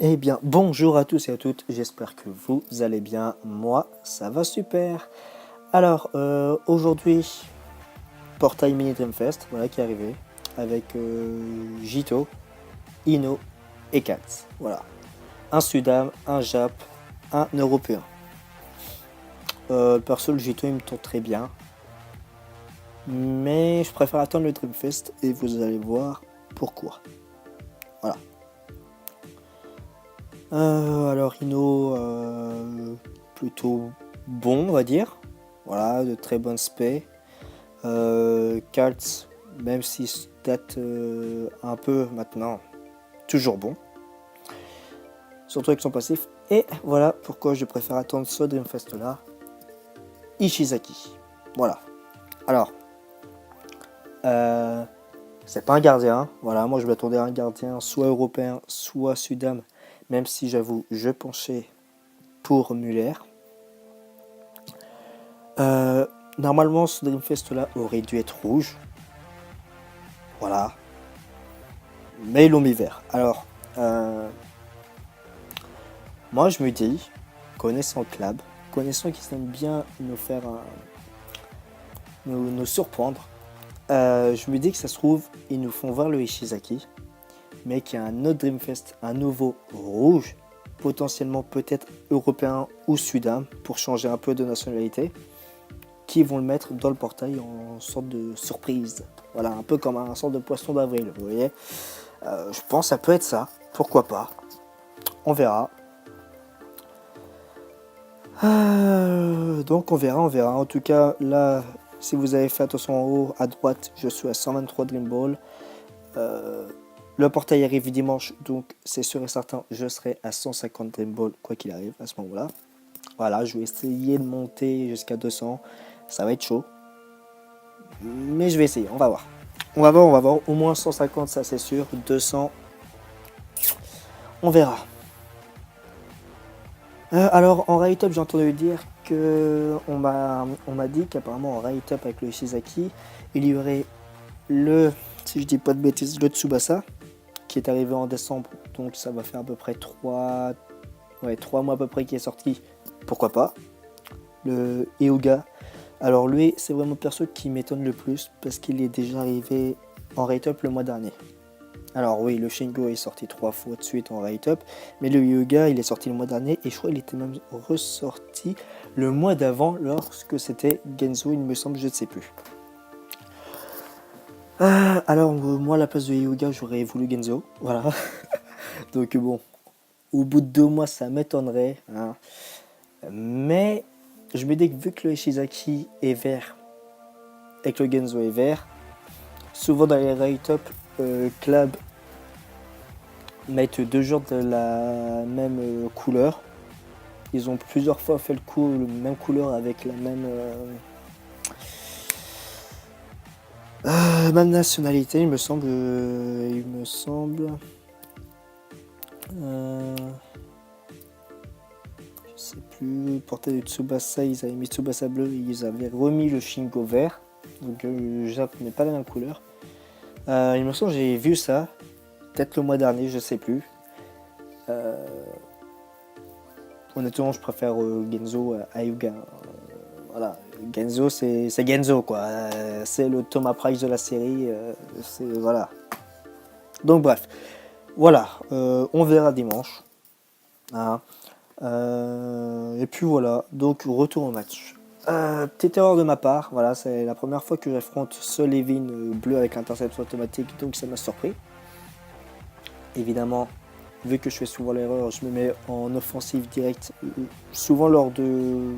Eh bien, bonjour à tous et à toutes, j'espère que vous allez bien. Moi, ça va super. Alors, aujourd'hui, Portail Mini Dreamfest, voilà qui est arrivé, avec Jito, Ino et Katz. Voilà. Un Sudam, un Jap, un Européen. Perso, le Jito, il me tourne très bien. Mais je préfère attendre le Dreamfest et vous allez voir pourquoi. Voilà. Alors, Ino, plutôt bon, on va dire. Voilà, de très bonnes spé. Kaltz, même s'il date un peu maintenant, toujours bon. Surtout avec son passif. Et voilà pourquoi je préfère attendre ce Dreamfest là. Ishizaki. Voilà. Alors, c'est pas un gardien. Voilà, moi je m'attendais à un gardien soit européen, soit Sudam. Même si j'avoue, je penchais pour Muller. Normalement, ce Dreamfest là aurait dû être rouge. Voilà. Mais ils l'ont mis vert. Alors, moi je me dis, connaissant Club, connaissant qu'ils aiment bien nous faire nous surprendre, je me dis que ça se trouve, ils nous font voir le Ishizaki, mais qu'il y a un autre Dreamfest, un nouveau rouge, potentiellement peut-être européen ou sudam, pour changer un peu de nationalité, qui vont le mettre dans le portail en sorte de surprise. Voilà, un peu comme un sorte de poisson d'avril, vous voyez. Je pense que ça peut être ça, pourquoi pas. On verra. Donc on verra, on verra. En tout cas, là, si vous avez fait attention en haut, à droite, je suis à 123 Dream Ball. Le portail arrive dimanche, donc c'est sûr et certain, je serai à 150 Dream Ball, quoi qu'il arrive, à ce moment-là. Voilà, je vais essayer de monter jusqu'à 200. Ça va être chaud. Mais je vais essayer, on va voir. On va voir, on va voir. Au moins 150, ça c'est sûr. 200, on verra. Alors en Ride Up, j'ai entendu dire que on m'a dit qu'apparemment en Ride Up avec le Ishizaki, il y aurait le, si je dis pas de bêtises, le Tsubasa qui est arrivé en décembre, donc ça va faire à peu près 3 mois à peu près qui est sorti. Pourquoi pas. Le Hyuga. Alors lui, c'est vraiment le perso qui m'étonne le plus parce qu'il est déjà arrivé en Ride Up le mois dernier. Alors oui, le Shingo est sorti 3 fois de suite en Ride Up, mais le Hyuga, il est sorti le mois dernier et je crois qu'il était même ressorti le mois d'avant lorsque c'était Genzo, il me semble, je ne sais plus. Alors moi, à la place de Hyuga, j'aurais voulu Genzo, voilà. Donc bon, au bout de 2 mois, ça m'étonnerait, hein. Mais je me dis que vu que le Ishizaki est vert et que le Genzo est vert, souvent dans les Ride Up, Club mettent 2 jours de la même couleur. Ils ont plusieurs fois fait le coup, la même couleur avec la même nationalité, il me semble. Je sais plus. Portail de Tsubasa, ils avaient mis Tsubasa bleu, ils avaient remis le Shingo vert. Donc Jap n'est pas la même couleur. Il me semble que j'ai vu ça. Peut-être le mois dernier, je sais plus. Honnêtement, je préfère Genzo à Hyuga. Voilà, Genzo, c'est Genzo, quoi. C'est le Thomas Price de la série. Voilà. Donc, bref. Voilà. On verra dimanche. Hein. Et puis voilà. Donc, retour au match. Petite erreur de ma part. Voilà, c'est la première fois que j'affronte ce Levin bleu avec l'interception automatique. Donc, ça m'a surpris. Évidemment, vu que je fais souvent l'erreur, je me mets en offensive directe, souvent lors de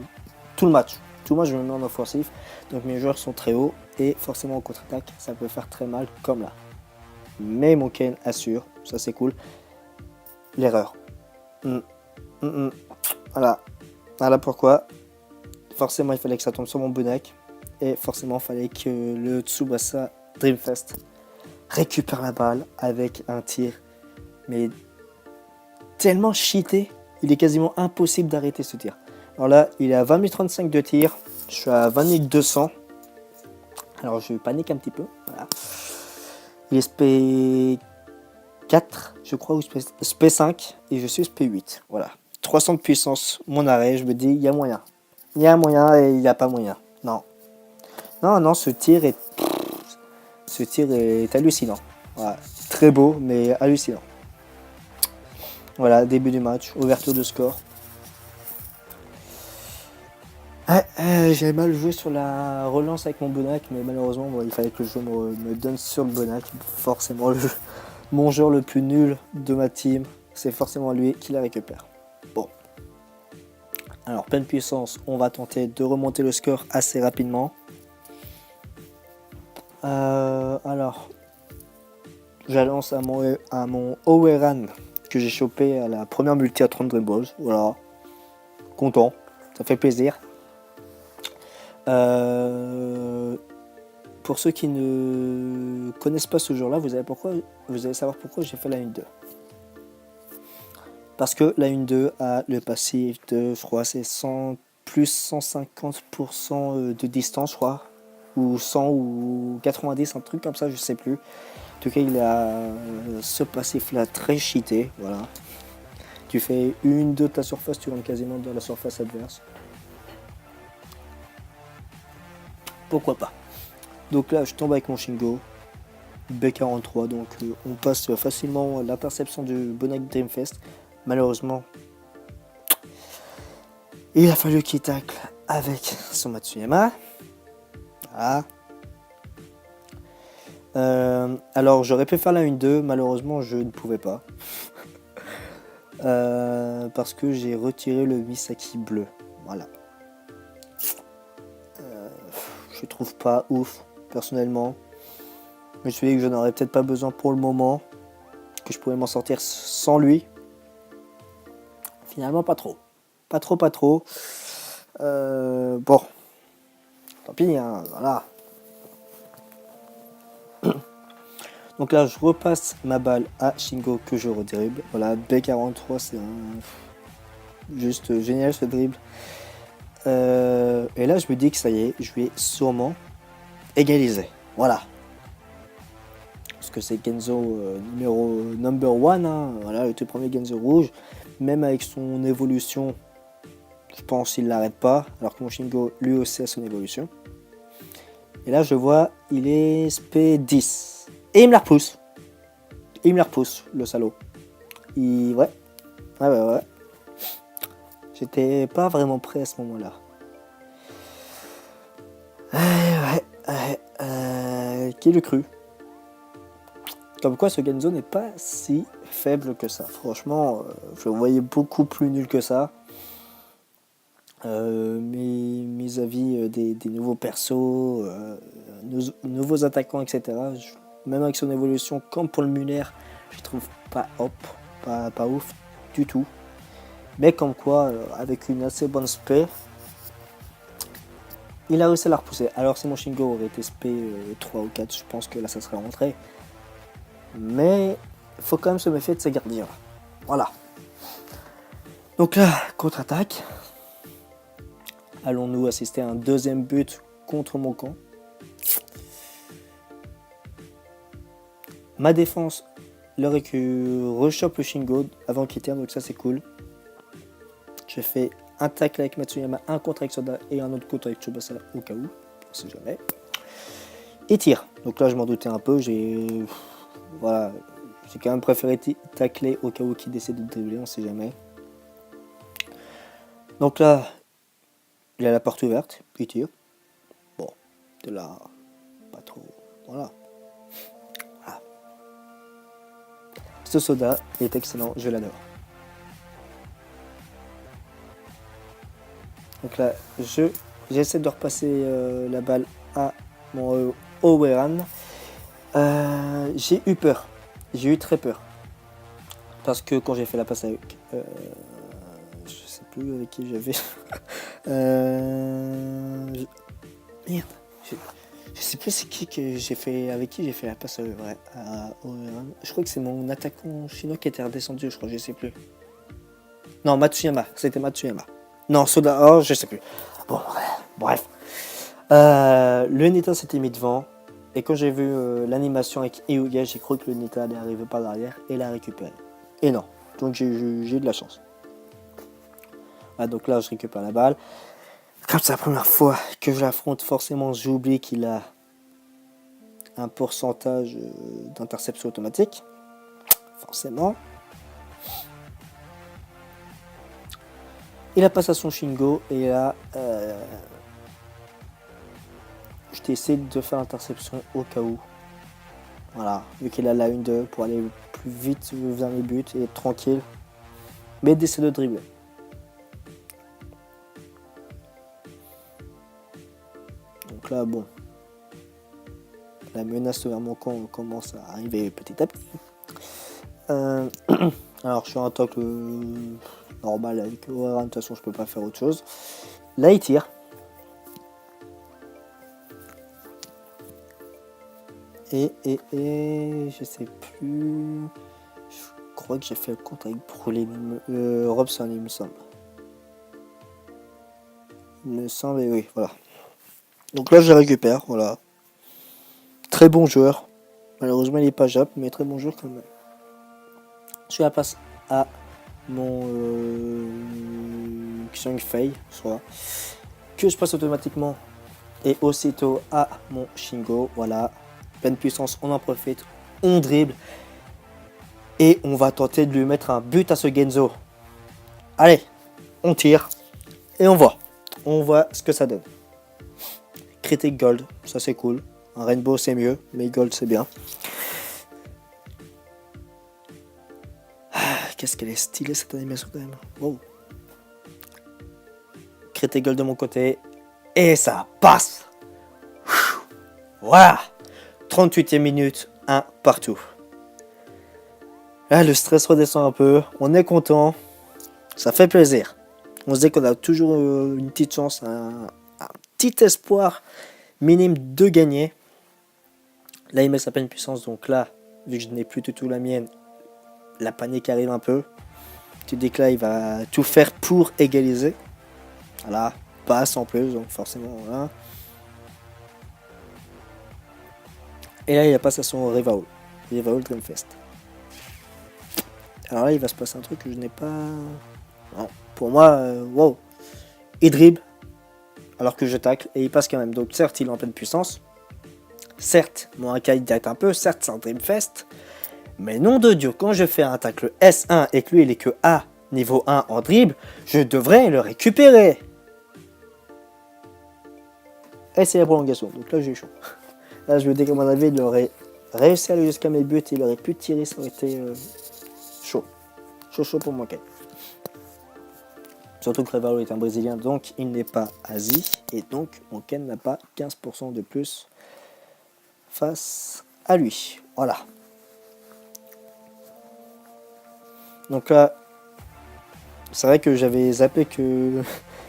tout le match. Tout le match, je me mets en offensif. Donc mes joueurs sont très hauts et forcément en contre-attaque, ça peut faire très mal comme là. Mais mon Kane assure, ça c'est cool. L'erreur. Voilà. Voilà pourquoi. Forcément, il fallait que ça tombe sur mon Bonak. Et forcément, il fallait que le Tsubasa Dreamfest récupère la balle avec un tir. Mais tellement cheaté, il est quasiment impossible d'arrêter ce tir. Alors là, il est à 20 035 de tir. Je suis à 20 200. Alors je panique un petit peu. Voilà. Il est spé SP4, je crois, ou SP5, et je suis SP8. Voilà. 300 de puissance, mon arrêt, je me dis, il y a moyen. Il y a moyen et il n'y a pas moyen. Non. Non, ce tir est hallucinant. Voilà. Très beau, mais hallucinant. Voilà, début du match, ouverture de score. J'ai mal joué sur la relance avec mon Bonac, mais malheureusement, bon, il fallait que le jeu me donne sur le Bonac. Forcément, mon joueur le plus nul de ma team, c'est forcément lui qui la récupère. Bon. Alors, pleine puissance, on va tenter de remonter le score assez rapidement. Alors, j'annonce à mon Oweran que j'ai chopé à la première multi à 30 Dream Balls. Voilà. Content, ça fait plaisir. Pour ceux qui ne connaissent pas ce jour-là, vous allez savoir pourquoi j'ai fait la 1-2. Parce que la 1-2 a le passif de, je crois, c'est plus 150% de distance, je crois. Ou 100 ou 90, un truc comme ça, je sais plus. En tout cas, il a ce passif-là très cheaté, voilà. Tu fais 1-2 de ta surface, tu rentres quasiment dans la surface adverse. Pourquoi pas. Donc là, je tombe avec mon Shingo. B43, donc on passe facilement l'interception du Bonac Dreamfest. Malheureusement, il a fallu qu'il tacle avec son Matsuyama. Voilà. Alors j'aurais pu faire la 1-2, malheureusement je ne pouvais pas. Parce que j'ai retiré le Misaki bleu. Voilà. Je trouve pas ouf, personnellement. Je me suis dit que je n'aurais peut-être pas besoin pour le moment. Que je pouvais m'en sortir sans lui. Finalement, pas trop. Pas trop. Bon. Tant pis, hein, voilà. Donc là, je repasse ma balle à Shingo que je redribble. Voilà, B43, c'est juste génial ce dribble. Et là, je me dis que ça y est, je vais sûrement égaliser. Voilà. Parce que c'est Genzo number one. Hein. Voilà, le tout premier Genzo rouge. Même avec son évolution, je pense qu'il ne l'arrête pas. Alors que mon Shingo, lui aussi, a son évolution. Et là, je vois, il est SP10. Et il me la repousse. Le salaud. Ouais. J'étais pas vraiment prêt à ce moment-là. Qui le cru? Comme quoi, ce Genzo n'est pas si faible que ça. Franchement, je le voyais beaucoup plus nul que ça. Mes avis des nouveaux persos, nouveaux attaquants, etc. Même avec son évolution, comme pour le Muller, je trouve pas ouf du tout. Mais comme quoi, avec une assez bonne spé, il a réussi à la repousser. Alors si mon Shingo aurait été spé 3 ou 4, je pense que là ça serait rentré. Mais il faut quand même se méfier de ces gardiens. Voilà. Donc là, contre-attaque. Allons-nous assister à un deuxième but contre mon camp. Ma défense leur rechoppe le Shingo avant qu'il termine, donc ça c'est cool. J'ai fait un tacle avec Matsuyama, un contre avec Soda et un autre contre avec Tsubasa au cas où, on sait jamais. Et tire. Donc là je m'en doutais un peu, j'ai quand même préféré tacler au cas où qu'il décide de dribbler, on sait jamais. Donc là, il a la porte ouverte, puis il tire. Bon, de là, pas trop. Voilà. Ce Soda est excellent, je l'adore. Donc là, j'essaie de repasser la balle à mon Oweran. J'ai eu peur. J'ai eu très peur. Parce que quand j'ai fait la passe avec... je sais plus avec qui j'avais... Merde. Je sais plus c'est qui que j'ai fait, avec qui j'ai fait la passe à Oweran. Je crois que c'est mon attaquant chinois qui était redescendu, je crois, je sais plus. Non, Matsuyama. C'était Matsuyama. Non, Soda, je sais plus. Bon, bref. Le Neta s'était mis devant. Et quand j'ai vu l'animation avec Hyuga, j'ai cru que le Nita allait arriver par derrière et la récupérer. Et non. Donc j'ai eu de la chance. Ah, donc là, je récupère la balle. Comme c'est la première fois que je l'affronte, forcément, j'oublie qu'il a un pourcentage d'interception automatique. Forcément. Il a passe à son Shingo et là, je t'essaie de faire l'interception au cas où. Voilà, vu qu'il a la 1-2 pour aller plus vite vers les buts et être tranquille. Mais d'essayer de dribbler. Donc là, bon. La menace vers mon camp commence à arriver petit à petit. Alors, je suis en tacle normal avec Oran, de toute façon, je peux pas faire autre chose. Là, il tire. Et je sais plus. Je crois que j'ai fait le compte avec Brûlé. Robson, il me semble. Il me semble, et oui, voilà. Donc là, je récupère, voilà. Très bon joueur. Malheureusement, il n'est pas Jap, mais très bon joueur quand même. Je la passe à mon Xiang Fei, soit que je passe automatiquement et aussitôt à mon Shingo. Voilà, pleine puissance, on en profite, on dribble et on va tenter de lui mettre un but à ce Genzo. Allez, on tire et on voit ce que ça donne. Critique Gold, ça c'est cool. Un Rainbow c'est mieux, mais Gold c'est bien. Qu'est-ce qu'elle est stylée cette animation quand même. Wow. Critique Gold de mon côté. Et ça passe. Voilà. 38e minute, 1 partout. Là, le stress redescend un peu. On est content. Ça fait plaisir. On se dit qu'on a toujours une petite chance, un petit espoir minime de gagner. Là, il met sa pleine puissance. Donc là, vu que je n'ai plus du tout la mienne, la panique arrive un peu. Tu dis que là, il va tout faire pour égaliser. Voilà. Passe en plus, donc forcément, voilà. Et là, il passe à son Rival Dreamfest. Alors là, il va se passer un truc que je n'ai pas... Non. Pour moi, wow. Il dribble, alors que je tacle, et il passe quand même. Donc certes, il est en pleine puissance. Certes, mon AK il date un peu. Certes, c'est un Dreamfest. Mais nom de Dieu, quand je fais un tacle S1 et que lui, il est que A, niveau 1 en dribble, je devrais le récupérer. Et c'est la prolongation. Donc là, j'ai chaud. Là, je me dis qu'à mon avis, il aurait réussi à aller jusqu'à mes buts et il aurait pu tirer, ça aurait été chaud. Chaud pour mon Ken. Surtout que Revalo est un Brésilien, donc il n'est pas Asie. Et donc, mon Ken n'a pas 15% de plus face à lui. Voilà. Donc là, c'est vrai que j'avais zappé que,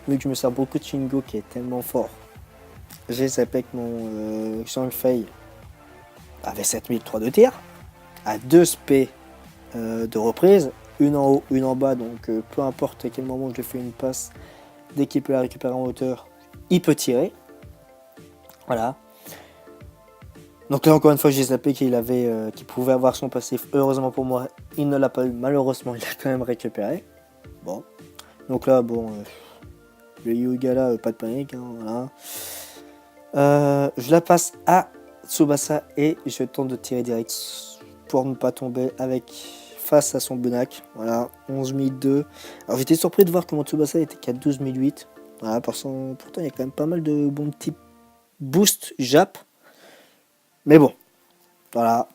vu que je me sers beaucoup de Shingo qui est tellement fort, j'ai zappé que mon Xiang Fei avait 7003 de tir, à 2 SP de reprise, une en haut, une en bas, donc peu importe à quel moment je lui fais une passe, dès qu'il peut la récupérer en hauteur, il peut tirer. Voilà. Donc là encore une fois j'ai zappé qu'il pouvait avoir son passif. Heureusement pour moi, il ne l'a pas eu. Malheureusement, il l'a quand même récupéré. Bon. Donc là, bon, le Hyuga là, pas de panique, hein, voilà. Je la passe à Tsubasa et je tente de tirer direct pour ne pas tomber face à son Bunak. Voilà, 11 002. Alors j'étais surpris de voir que mon Tsubasa était qu'à 12 008. Voilà, pourtant il y a quand même pas mal de bons petits boosts Jap. Mais bon, voilà,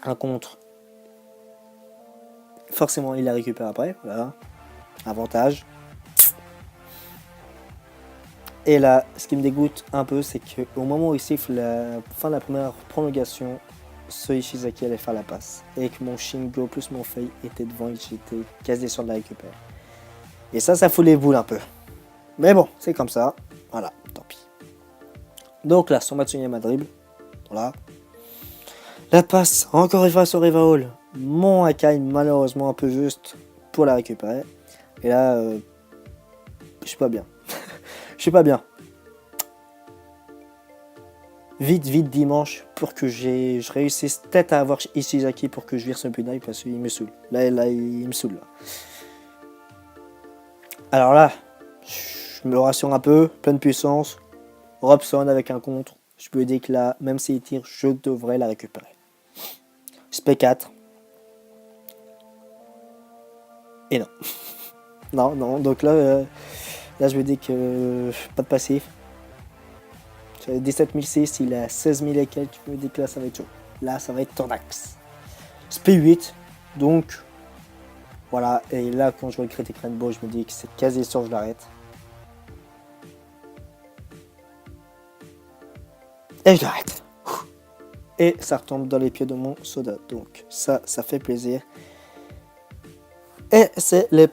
un contre. Forcément, il la récupère après. Voilà, avantage. Et là, ce qui me dégoûte un peu, c'est qu'au moment où il siffle la fin de la première prolongation, ce Ishizaki allait faire la passe. Et que mon Shingo plus mon Fei était devant et j'étais quasi sûr de la récupérer. Et ça fout les boules un peu. Mais bon, c'est comme ça. Voilà, tant pis. Donc là, son Matsuyama dribble. Voilà. La passe, encore une fois sur Rivaol. Mon Akai, malheureusement un peu juste pour la récupérer. Et là, je suis pas bien. Je suis pas bien. vite dimanche pour que je réussisse peut-être à avoir Ishizaki pour que je vire ce Bunai parce qu'il me saoule. Là, il me saoule. Là. Alors là, je me rassure un peu, pleine puissance. Robson avec un contre. Je peux dire que là, même s'il tire, je devrais la récupérer. SP4. Et non. non. Donc là, je me dis que pas de passif. Sur 17006, il a 16000 et quelques. Je me dis que là, ça va être chaud. Là, ça va être Tordax. SP8. Donc, voilà. Et là, quand je vois le Critic Rainbow, je me dis que c'est quasi sûr, je l'arrête. Et je l'arrête. Et ça retombe dans les pieds de mon soda. Donc, ça fait plaisir. Et c'est les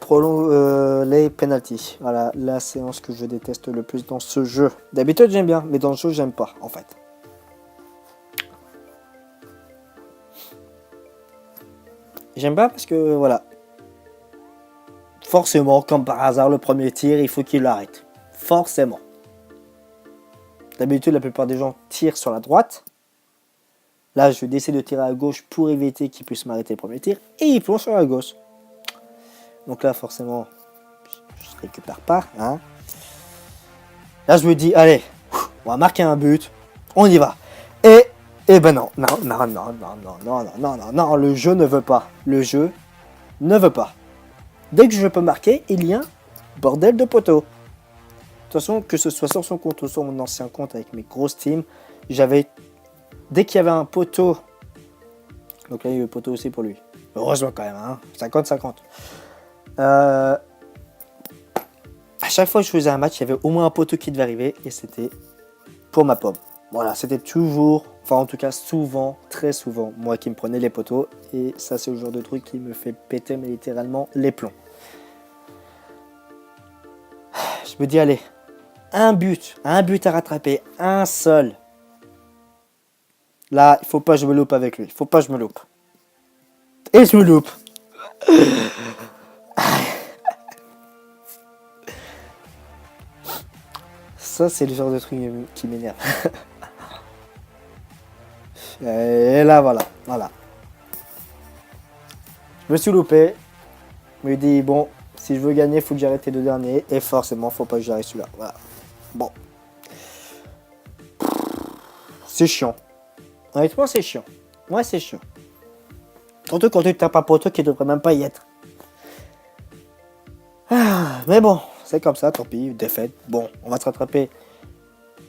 penalties. Voilà, la séance que je déteste le plus dans ce jeu. D'habitude, j'aime bien, mais dans le jeu, j'aime pas, en fait. J'aime pas parce que, voilà. Forcément, comme par hasard, le premier tir, il faut qu'il l'arrête. Forcément. D'habitude, la plupart des gens tirent sur la droite. Là, je décide de tirer à gauche pour éviter qu'il puisse m'arrêter le premier tir. Et il plonge sur la gauche. Donc là, forcément, je ne récupère pas. Hein. Là, je me dis, allez, on va marquer un but. On y va. Et ben non, le jeu ne veut pas. Le jeu ne veut pas. Dès que je peux marquer, il y a un bordel de poteaux. De toute façon, que ce soit sur son compte ou sur mon ancien compte avec mes grosses teams, dès qu'il y avait un poteau, donc là il y a eu le poteau aussi pour lui. Heureusement quand même, hein, 50-50. À chaque fois que je faisais un match, il y avait au moins un poteau qui devait arriver et c'était pour ma pomme. Voilà, c'était toujours, enfin en tout cas souvent, très souvent, moi qui me prenais les poteaux. Et ça c'est le genre de truc qui me fait péter mais littéralement les plombs. Je me dis allez, un but à rattraper, un seul. Là, il faut pas que je me loupe avec lui, il faut pas que je me loupe. Et je me loupe. Ça c'est le genre de truc qui m'énerve. Et là voilà. Je me suis loupé. Je me dis bon, si je veux gagner, il faut que j'arrête les deux derniers. Et forcément, faut pas que j'arrête celui-là. Voilà. Bon. C'est chiant. Honnêtement, c'est chiant. Ouais, c'est chiant. Surtout quand tu tapes un poteau qui devrait même pas y être. Mais bon, c'est comme ça, tant pis, défaite. Bon, on va se rattraper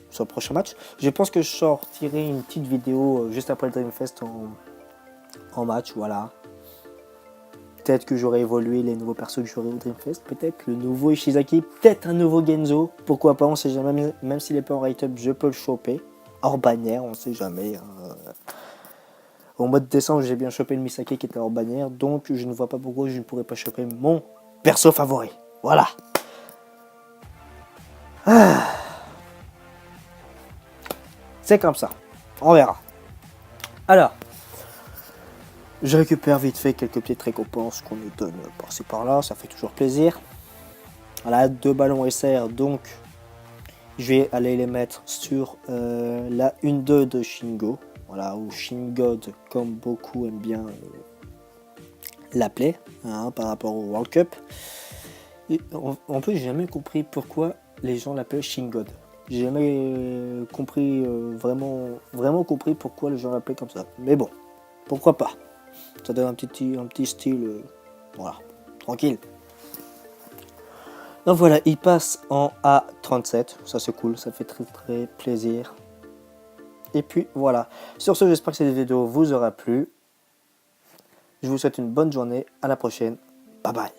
sur le prochain match. Je pense que je sortirai une petite vidéo juste après le Dreamfest en match, voilà. Peut-être que j'aurai évolué les nouveaux persos que j'aurai au Dreamfest. Peut-être le nouveau Ishizaki, peut-être un nouveau Genzo. Pourquoi pas, on sait jamais. Même s'il n'est pas en write-up, je peux le choper. Hors bannière, on sait jamais. Au mois de décembre, j'ai bien chopé le Misaki qui était hors bannière. Donc je ne vois pas pourquoi je ne pourrais pas choper mon perso favori. Voilà. C'est comme ça. On verra. Alors. Je récupère vite fait quelques petites récompenses qu'on nous donne par-ci par-là, ça fait toujours plaisir. Voilà, 2 ballons SR, donc je vais aller les mettre sur la 1-2 de Shingo. Voilà, ou Shingod, comme beaucoup aiment bien l'appeler, hein, par rapport au World Cup. Et en plus, j'ai jamais compris pourquoi les gens l'appellent Shingod. J'ai jamais compris, vraiment compris pourquoi les gens l'appelaient comme ça. Mais bon, pourquoi pas. Ça donne un petit style, voilà, tranquille. Donc voilà, il passe en A37, ça c'est cool, ça fait très plaisir. Et puis voilà, sur ce j'espère que cette vidéo vous aura plu. Je vous souhaite une bonne journée, à la prochaine, bye bye.